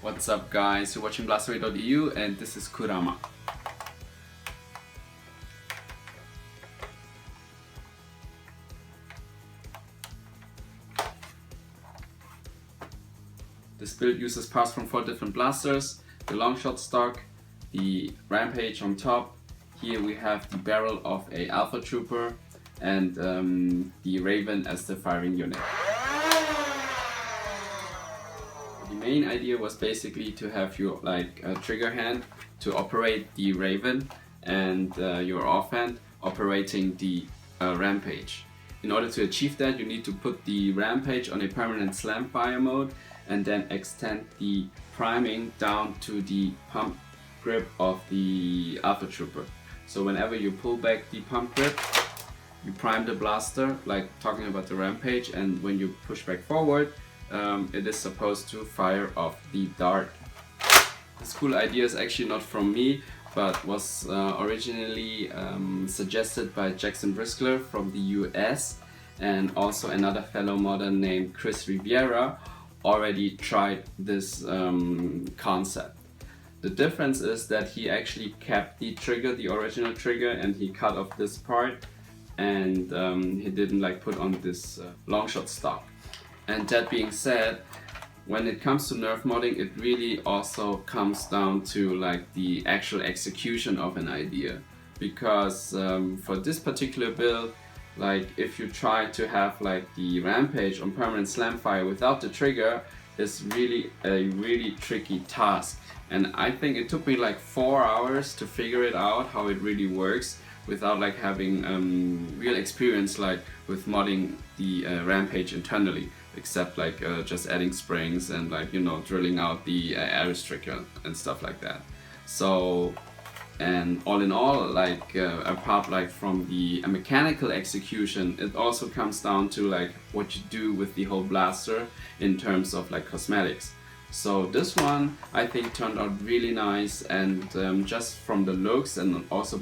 What's up guys, you're watching Blastaway.eu and this is KURAMA. This build uses parts from 4 different blasters, the Longshot stock, the Rampage on top, here we have the barrel of a Alpha Trooper and the Rayven as the firing unit. The main idea was basically to have your trigger hand to operate the Rayven and your offhand operating the Rampage. In order to achieve that, you need to put the Rampage on a permanent slam fire mode and then extend the priming down to the pump grip of the Alpha Trooper. So whenever you pull back the pump grip, you prime the blaster, like talking about the Rampage, and when you push back forward, it is supposed to fire off the dart. This cool idea is actually not from me, but was originally suggested by Jackson Briskler from the US, and also another fellow modder named Chris Riviera already tried this concept. The difference is that he actually kept the trigger, the original trigger, and he cut off this part, and he didn't put on this Longshot stock. And that being said, when it comes to Nerf modding, it really also comes down to the actual execution of an idea. Because for this particular build, if you try to have the Rampage on permanent slam fire without the trigger, is really a really tricky task. And I think it took me 4 hours to figure it out how it really works without having real experience with modding the Rampage internally, except just adding springs and drilling out the air restrictor and stuff like that. So, and all in all, apart from the mechanical execution, it also comes down to what you do with the whole blaster in terms of cosmetics. So this one I think turned out really nice, and just from the looks and also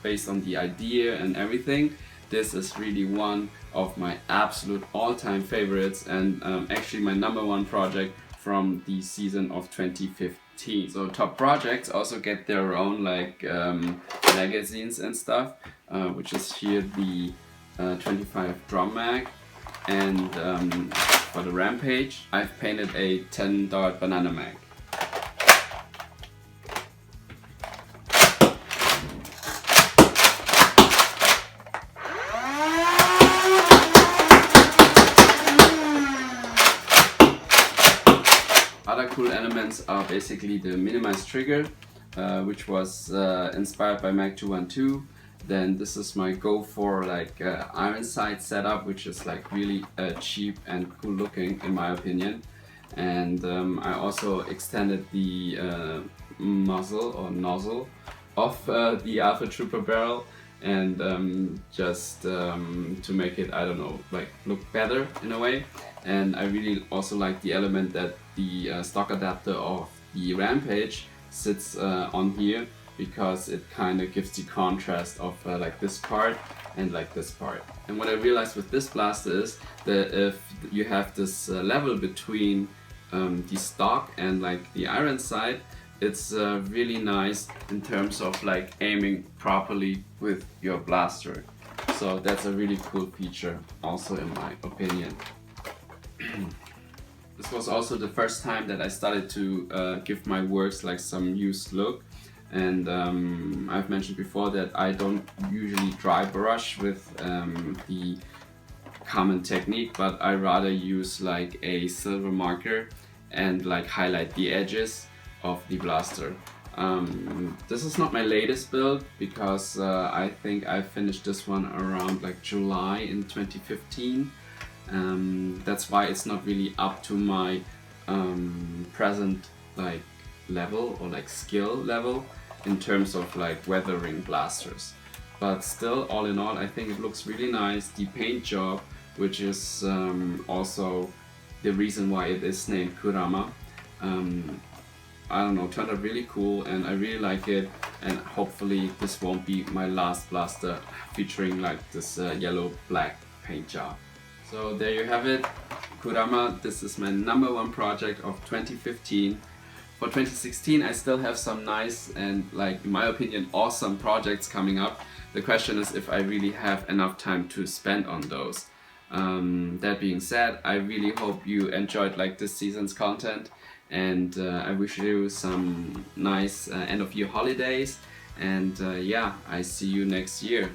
based on the idea and everything, this is really one of my absolute all-time favorites, and actually my #1 project from the season of 2015. So top projects also get their own magazines and stuff, which is here the 25 drum mag, and for the Rampage I've painted a 10 dart banana mag. Other cool elements are basically the minimized trigger, which was inspired by Mag 212. Then this is my go for iron sight setup, which is really cheap and cool looking in my opinion. And I also extended the muzzle or nozzle of the Alpha Trooper barrel, and just to make it, I don't know, look better in a way. And I really also like the element that the stock adapter of the Rampage sits on here, because it kind of gives the contrast of this part and this part. And what I realized with this blaster is that if you have this level between the stock and the iron sight, it's really nice in terms of aiming properly with your blaster. So that's a really cool feature also in my opinion. This was also the first time that I started to give my works some used look. And I've mentioned before that I don't usually dry brush with the common technique, but I rather use a silver marker and highlight the edges of the blaster. This is not my latest build, because I think I finished this one around July in 2015. That's why it's not really up to my present level or skill level in terms of weathering blasters. But still, all in all, I think it looks really nice. The paint job, which is also the reason why it is named KURAMA, I don't know, turned out really cool, and I really like it. And hopefully this won't be my last blaster featuring this yellow-black paint job. So there you have it. KURAMA, this is my #1 project of 2015. For 2016 I still have some nice and, like, in my opinion, awesome projects coming up. The question is if I really have enough time to spend on those. That being said, I really hope you enjoyed this season's content, and I wish you some nice end of year holidays, and yeah, I see you next year.